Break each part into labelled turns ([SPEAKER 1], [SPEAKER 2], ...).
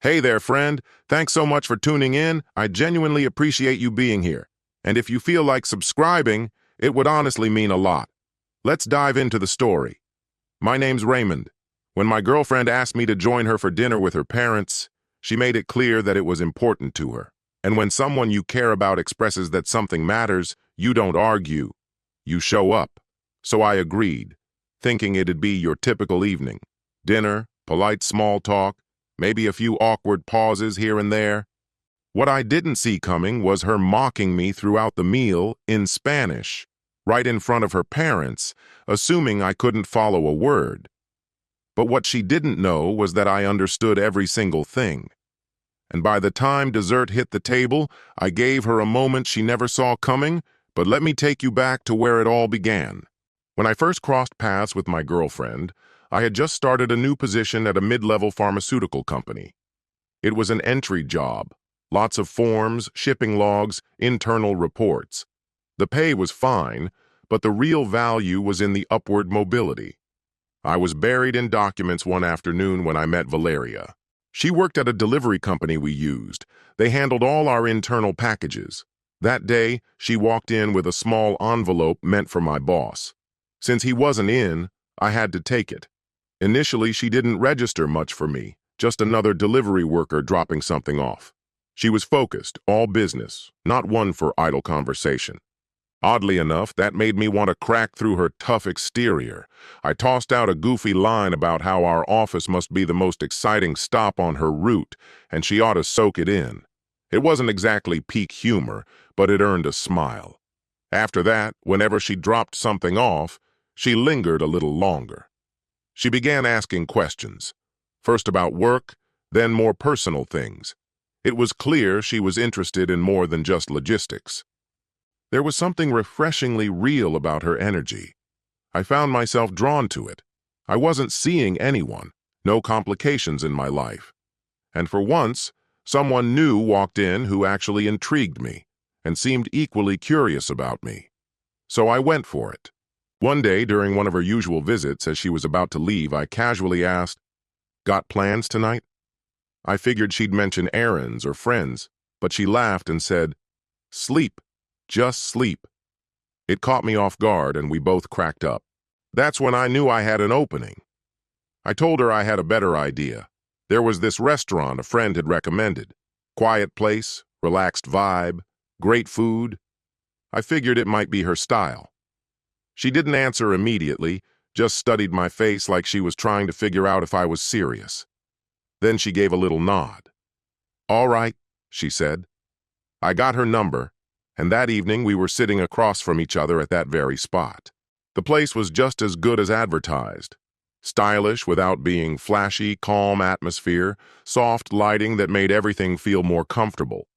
[SPEAKER 1] Hey there, friend. Thanks so much for tuning in. I genuinely appreciate you being here. And if you feel like subscribing, it would honestly mean a lot. Let's dive into the story. My name's Raymond. When my girlfriend asked me to join her for dinner with her parents, she made it clear that it was important to her. And when someone you care about expresses that something matters, you don't argue. You show up. So I agreed, thinking it'd be your typical evening. Dinner, polite small talk, maybe a few awkward pauses here and there. What I didn't see coming was her mocking me throughout the meal in Spanish, right in front of her parents, assuming I couldn't follow a word. But what she didn't know was that I understood every single thing. And by the time dessert hit the table, I gave her a moment she never saw coming, but let me take you back to where it all began. When I first crossed paths with my girlfriend, I had just started a new position at a mid-level pharmaceutical company. It was an entry job, lots of forms, shipping logs, internal reports. The pay was fine, but the real value was in the upward mobility. I was buried in documents one afternoon when I met Valeria. She worked at a delivery company we used. They handled all our internal packages. That day, she walked in with a small envelope meant for my boss. Since he wasn't in, I had to take it. Initially, she didn't register much for me, just another delivery worker dropping something off. She was focused, all business, not one for idle conversation. Oddly enough, that made me want to crack through her tough exterior. I tossed out a goofy line about how our office must be the most exciting stop on her route, and she ought to soak it in. It wasn't exactly peak humor, but it earned a smile. After that, whenever she dropped something off, she lingered a little longer. She began asking questions, first about work, then more personal things. It was clear she was interested in more than just logistics. There was something refreshingly real about her energy. I found myself drawn to it. I wasn't seeing anyone, no complications in my life. And for once, someone new walked in who actually intrigued me and seemed equally curious about me. So I went for it. One day, during one of her usual visits, as she was about to leave, I casually asked, "Got plans tonight?" I figured she'd mention errands or friends, but she laughed and said, "Sleep, just sleep." It caught me off guard and we both cracked up. That's when I knew I had an opening. I told her I had a better idea. There was this restaurant a friend had recommended. Quiet place, relaxed vibe, great food. I figured it might be her style. She didn't answer immediately, just studied my face like she was trying to figure out if I was serious. Then she gave a little nod. "All right," she said. I got her number, and that evening we were sitting across from each other at that very spot. The place was just as good as advertised. Stylish without being flashy, calm atmosphere, soft lighting that made everything feel more comfortable.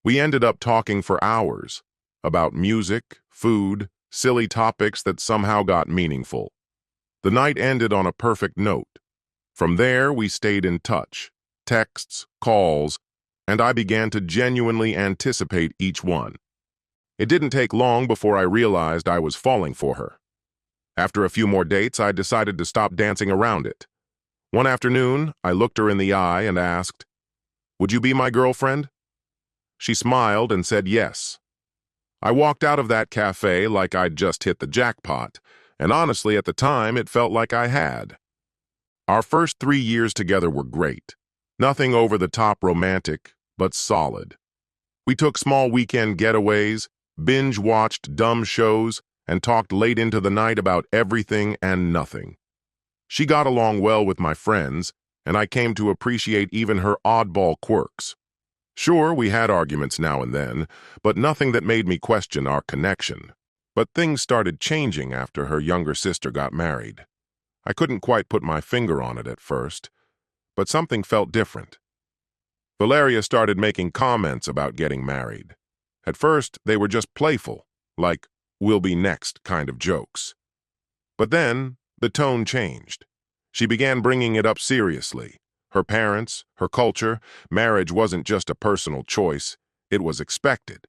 [SPEAKER 1] We ended up talking for hours about music, food, silly topics that somehow got meaningful. The night ended on a perfect note. From there, we stayed in touch, texts, calls, and I began to genuinely anticipate each one. It didn't take long before I realized I was falling for her. After a few more dates, I decided to stop dancing around it. One afternoon, I looked her in the eye and asked, "Would you be my girlfriend?" She smiled and said yes. I walked out of that cafe like I'd just hit the jackpot, and honestly, at the time, it felt like I had. Our first 3 years together were great. Nothing over-the-top romantic, but solid. We took small weekend getaways, binge-watched dumb shows, and talked late into the night about everything and nothing. She got along well with my friends, and I came to appreciate even her oddball quirks. Sure, we had arguments now and then, but nothing that made me question our connection. But things started changing after her younger sister got married. I couldn't quite put my finger on it at first, but something felt different. Valeria started making comments about getting married. At first, they were just playful, like, "we'll be next" kind of jokes. But then, the tone changed. She began bringing it up seriously. Her parents, her culture, marriage wasn't just a personal choice, it was expected.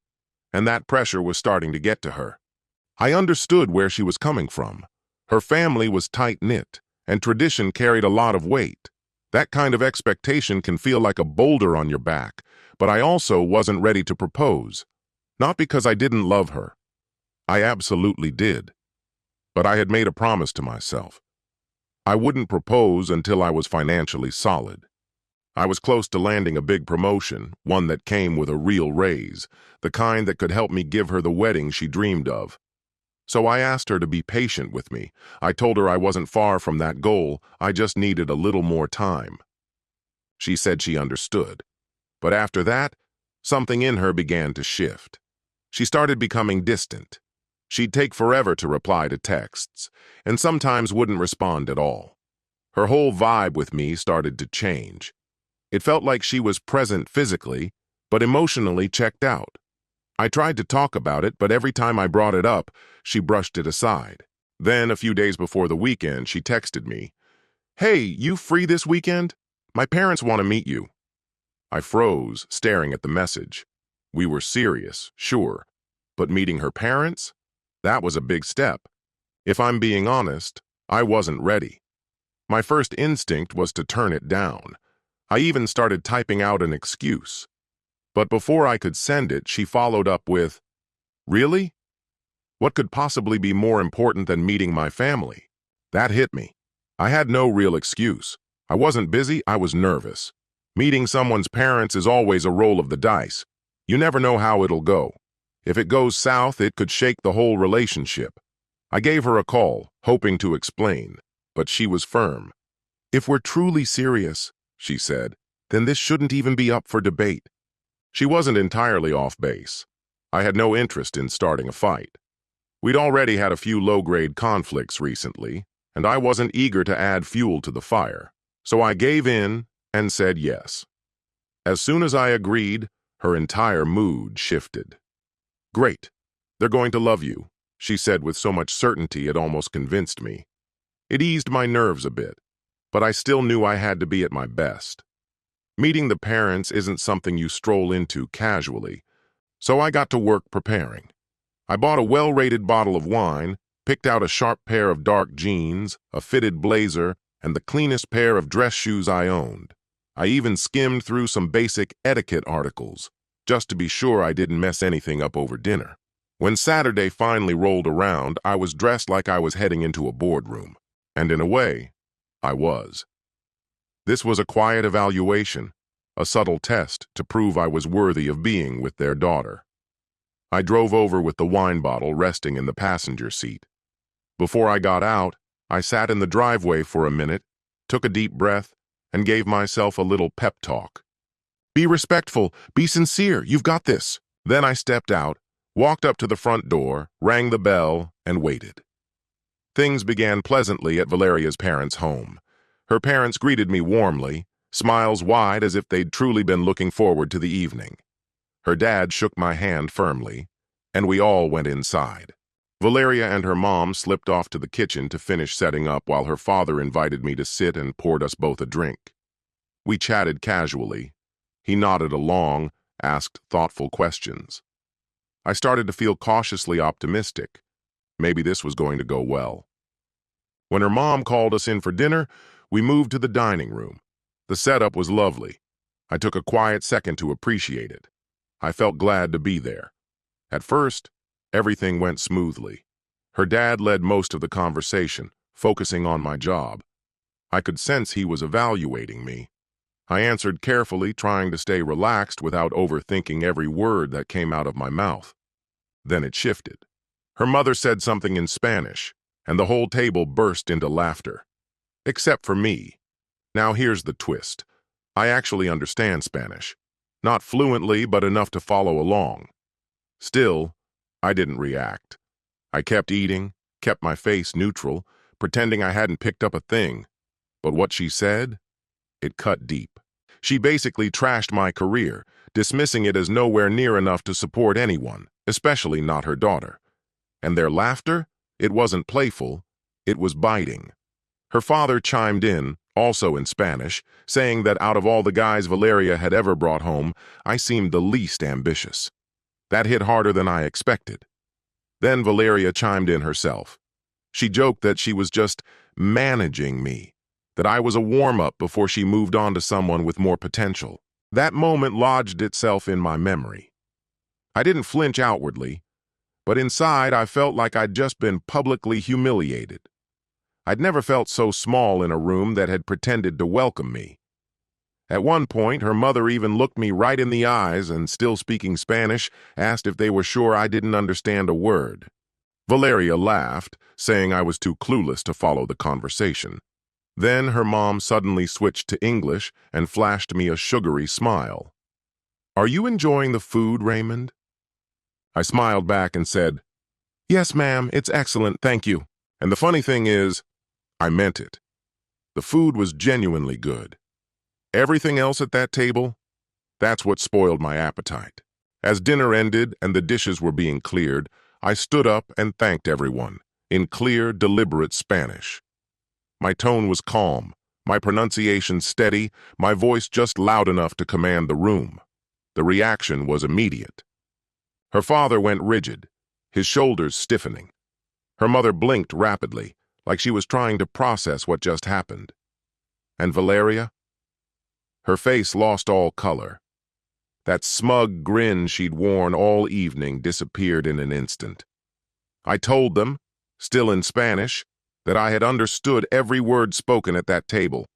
[SPEAKER 1] And that pressure was starting to get to her. I understood where she was coming from. Her family was tight-knit, and tradition carried a lot of weight. That kind of expectation can feel like a boulder on your back, but I also wasn't ready to propose. Not because I didn't love her. I absolutely did. But I had made a promise to myself. I wouldn't propose until I was financially solid. I was close to landing a big promotion, one that came with a real raise, the kind that could help me give her the wedding she dreamed of. So I asked her to be patient with me. I told her I wasn't far from that goal, I just needed a little more time. She said she understood. But after that, something in her began to shift. She started becoming distant. She'd take forever to reply to texts, and sometimes wouldn't respond at all. Her whole vibe with me started to change. It felt like she was present physically, but emotionally checked out. I tried to talk about it, but every time I brought it up, she brushed it aside. Then, a few days before the weekend, she texted me, "Hey, you free this weekend? My parents want to meet you." I froze, staring at the message. We were serious, sure, but meeting her parents? That was a big step. If I'm being honest, I wasn't ready. My first instinct was to turn it down. I even started typing out an excuse. But before I could send it, she followed up with, "Really? What could possibly be more important than meeting my family?" That hit me. I had no real excuse. I wasn't busy, I was nervous. Meeting someone's parents is always a roll of the dice. You never know how it'll go. If it goes south, it could shake the whole relationship. I gave her a call, hoping to explain, but she was firm. "If we're truly serious," she said, "then this shouldn't even be up for debate." She wasn't entirely off base. I had no interest in starting a fight. We'd already had a few low-grade conflicts recently, and I wasn't eager to add fuel to the fire. So I gave in and said yes. As soon as I agreed, her entire mood shifted. "Great. They're going to love you," she said with so much certainty it almost convinced me. It eased my nerves a bit, but I still knew I had to be at my best. Meeting the parents isn't something you stroll into casually, so I got to work preparing. I bought a well-rated bottle of wine, picked out a sharp pair of dark jeans, a fitted blazer, and the cleanest pair of dress shoes I owned. I even skimmed through some basic etiquette articles, just to be sure I didn't mess anything up over dinner. When Saturday finally rolled around, I was dressed like I was heading into a boardroom. And in a way, I was. This was a quiet evaluation, a subtle test to prove I was worthy of being with their daughter. I drove over with the wine bottle resting in the passenger seat. Before I got out, I sat in the driveway for a minute, took a deep breath, and gave myself a little pep talk. "Be respectful, be sincere, you've got this." Then I stepped out, walked up to the front door, rang the bell, and waited. Things began pleasantly at Valeria's parents' home. Her parents greeted me warmly, smiles wide as if they'd truly been looking forward to the evening. Her dad shook my hand firmly, and we all went inside. Valeria and her mom slipped off to the kitchen to finish setting up while her father invited me to sit and poured us both a drink. We chatted casually. He nodded along, asked thoughtful questions. I started to feel cautiously optimistic. Maybe this was going to go well. When her mom called us in for dinner, we moved to the dining room. The setup was lovely. I took a quiet second to appreciate it. I felt glad to be there. At first, everything went smoothly. Her dad led most of the conversation, focusing on my job. I could sense he was evaluating me. I answered carefully, trying to stay relaxed without overthinking every word that came out of my mouth. Then it shifted. Her mother said something in Spanish, and the whole table burst into laughter. Except for me. Now here's the twist. I actually understand Spanish. Not fluently, but enough to follow along. Still, I didn't react. I kept eating, kept my face neutral, pretending I hadn't picked up a thing. But what she said, it cut deep. She basically trashed my career, dismissing it as nowhere near enough to support anyone, especially not her daughter. And their laughter, it wasn't playful, it was biting. Her father chimed in, also in Spanish, saying that out of all the guys Valeria had ever brought home, I seemed the least ambitious. That hit harder than I expected. Then Valeria chimed in herself. She joked that she was just managing me, that I was a warm-up before she moved on to someone with more potential. That moment lodged itself in my memory. I didn't flinch outwardly, but inside I felt like I'd just been publicly humiliated. I'd never felt so small in a room that had pretended to welcome me. At one point, her mother even looked me right in the eyes and, still speaking Spanish, asked if they were sure I didn't understand a word. Valeria laughed, saying I was too clueless to follow the conversation. Then her mom suddenly switched to English and flashed me a sugary smile. "Are you enjoying the food, Raymond?" I smiled back and said, "Yes, ma'am, it's excellent, thank you." And the funny thing is, I meant it. The food was genuinely good. Everything else at that table, that's what spoiled my appetite. As dinner ended and the dishes were being cleared, I stood up and thanked everyone, in clear, deliberate Spanish. My tone was calm, my pronunciation steady, my voice just loud enough to command the room. The reaction was immediate. Her father went rigid, his shoulders stiffening. Her mother blinked rapidly, like she was trying to process what just happened. And Valeria? Her face lost all color. That smug grin she'd worn all evening disappeared in an instant. I told them, still in Spanish, that I had understood every word spoken at that table,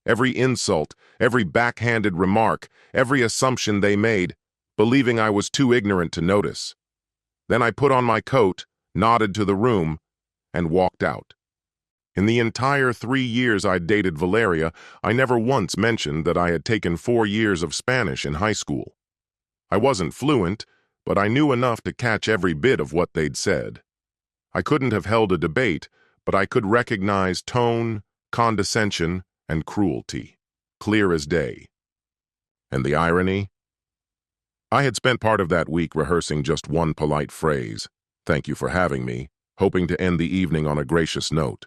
[SPEAKER 1] every insult, every backhanded remark, every assumption they made, believing I was too ignorant to notice. Then I put on my coat, nodded to the room, and walked out. In the entire 3 years I'd dated Valeria, I never once mentioned that I had taken 4 years of Spanish in high school. I wasn't fluent, but I knew enough to catch every bit of what they'd said. I couldn't have held a debate, but I could recognize tone, condescension, and cruelty, clear as day. And the irony? I had spent part of that week rehearsing just one polite phrase, "Thank you for having me," hoping to end the evening on a gracious note.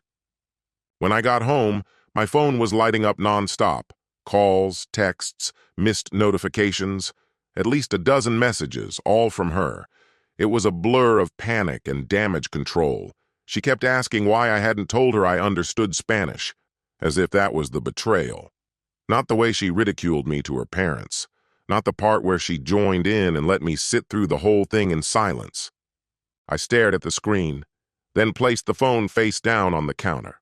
[SPEAKER 1] When I got home, my phone was lighting up nonstop. Calls, texts, missed notifications, at least a dozen messages, all from her. It was a blur of panic and damage control. She kept asking why I hadn't told her I understood Spanish, as if that was the betrayal. Not the way she ridiculed me to her parents. Not the part where she joined in and let me sit through the whole thing in silence. I stared at the screen, then placed the phone face down on the counter.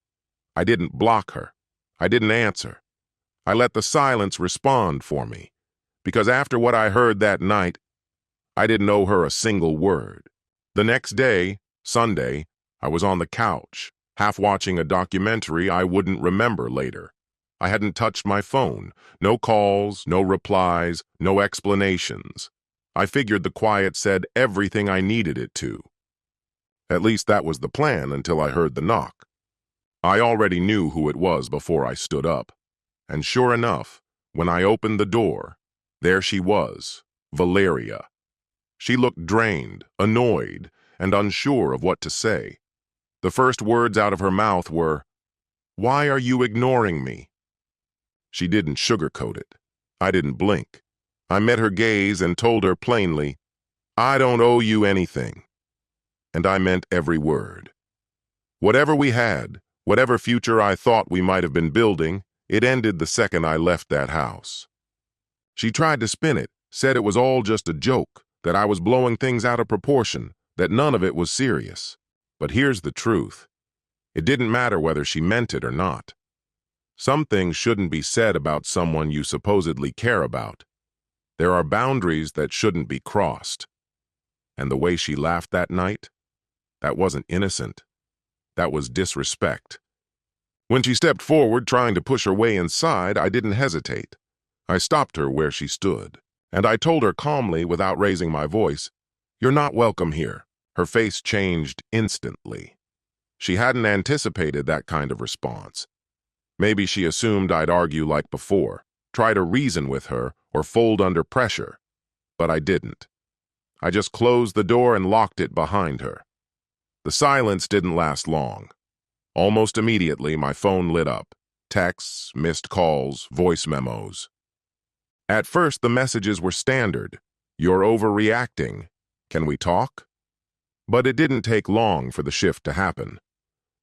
[SPEAKER 1] I didn't block her. I didn't answer. I let the silence respond for me, because after what I heard that night, I didn't owe her a single word. The next day, Sunday, I was on the couch, half watching a documentary I wouldn't remember later. I hadn't touched my phone. No calls, no replies, no explanations. I figured the quiet said everything I needed it to. At least that was the plan until I heard the knock. I already knew who it was before I stood up. And sure enough, when I opened the door, there she was, Valeria. She looked drained, annoyed, and unsure of what to say. The first words out of her mouth were, "Why are you ignoring me?" She didn't sugarcoat it. I didn't blink. I met her gaze and told her plainly, "I don't owe you anything." And I meant every word. Whatever we had, whatever future I thought we might have been building, it ended the second I left that house. She tried to spin it, said it was all just a joke, that I was blowing things out of proportion, that none of it was serious. But here's the truth. It didn't matter whether she meant it or not. Some things shouldn't be said about someone you supposedly care about. There are boundaries that shouldn't be crossed. And the way she laughed that night, that wasn't innocent. That was disrespect. When she stepped forward, trying to push her way inside, I didn't hesitate. I stopped her where she stood, and I told her calmly, without raising my voice, "You're not welcome here." Her face changed instantly. She hadn't anticipated that kind of response. Maybe she assumed I'd argue like before, try to reason with her, or fold under pressure. But I didn't. I just closed the door and locked it behind her. The silence didn't last long. Almost immediately, my phone lit up. Texts, missed calls, voice memos. At first, the messages were standard. "You're overreacting. Can we talk?" But it didn't take long for the shift to happen.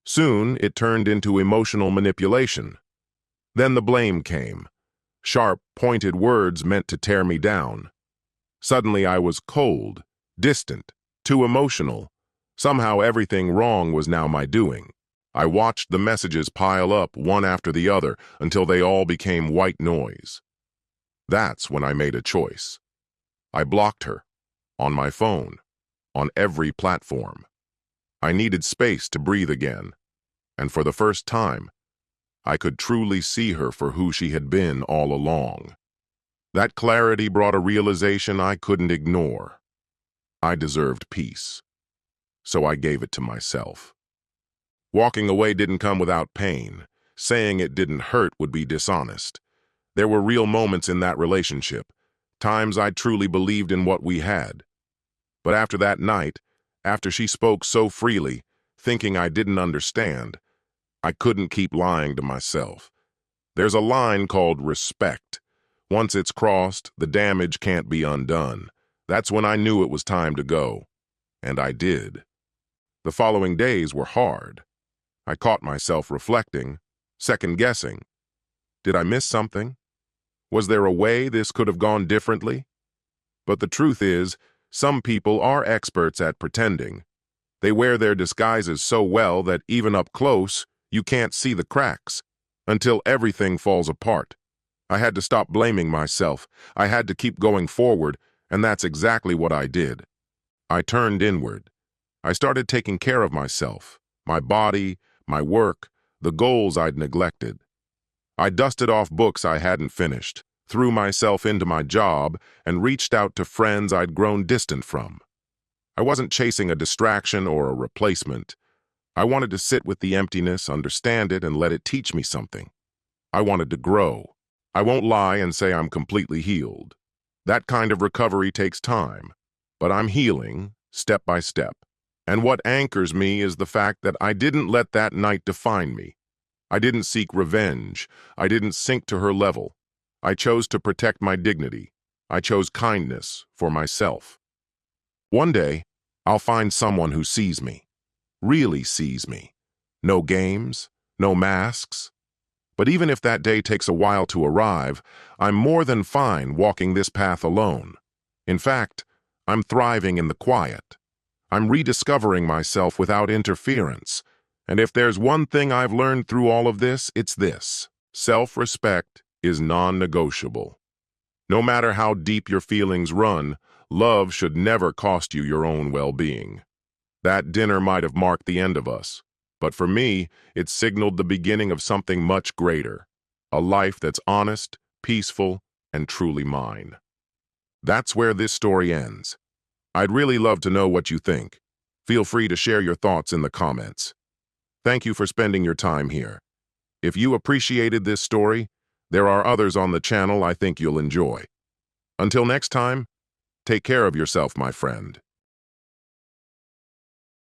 [SPEAKER 1] Soon, it turned into emotional manipulation. Then the blame came. Sharp, pointed words meant to tear me down. Suddenly I was cold, distant, too emotional. Somehow everything wrong was now my doing. I watched the messages pile up one after the other until they all became white noise. That's when I made a choice. I blocked her, on my phone, on every platform. I needed space to breathe again, and for the first time, I could truly see her for who she had been all along. That clarity brought a realization I couldn't ignore. I deserved peace, so I gave it to myself. Walking away didn't come without pain. Saying it didn't hurt would be dishonest. There were real moments in that relationship, times I truly believed in what we had. But after that night, after she spoke so freely, thinking I didn't understand, I couldn't keep lying to myself. There's a line called respect. Once it's crossed, the damage can't be undone. That's when I knew it was time to go. And I did. The following days were hard. I caught myself reflecting, second-guessing. Did I miss something? Was there a way this could have gone differently? But the truth is, some people are experts at pretending. They wear their disguises so well that even up close, you can't see the cracks, until everything falls apart. I had to stop blaming myself. I had to keep going forward, and that's exactly what I did. I turned inward. I started taking care of myself, my body, my work, the goals I'd neglected. I dusted off books I hadn't finished, threw myself into my job, and reached out to friends I'd grown distant from. I wasn't chasing a distraction or a replacement. I wanted to sit with the emptiness, understand it, and let it teach me something. I wanted to grow. I won't lie and say I'm completely healed. That kind of recovery takes time, but I'm healing, step by step. And what anchors me is the fact that I didn't let that night define me. I didn't seek revenge. I didn't sink to her level. I chose to protect my dignity. I chose kindness for myself. One day, I'll find someone who sees me, really sees me. No games, no masks. But even if that day takes a while to arrive, I'm more than fine walking this path alone. In fact, I'm thriving in the quiet. I'm rediscovering myself without interference. And if there's one thing I've learned through all of this, it's this: self-respect is non-negotiable. No matter how deep your feelings run, love should never cost you your own well-being. That dinner might have marked the end of us, but for me, it signaled the beginning of something much greater, a life that's honest, peaceful, and truly mine. That's where this story ends. I'd really love to know what you think. Feel free to share your thoughts in the comments. Thank you for spending your time here. If you appreciated this story, there are others on the channel I think you'll enjoy. Until next time, take care of yourself, my friend.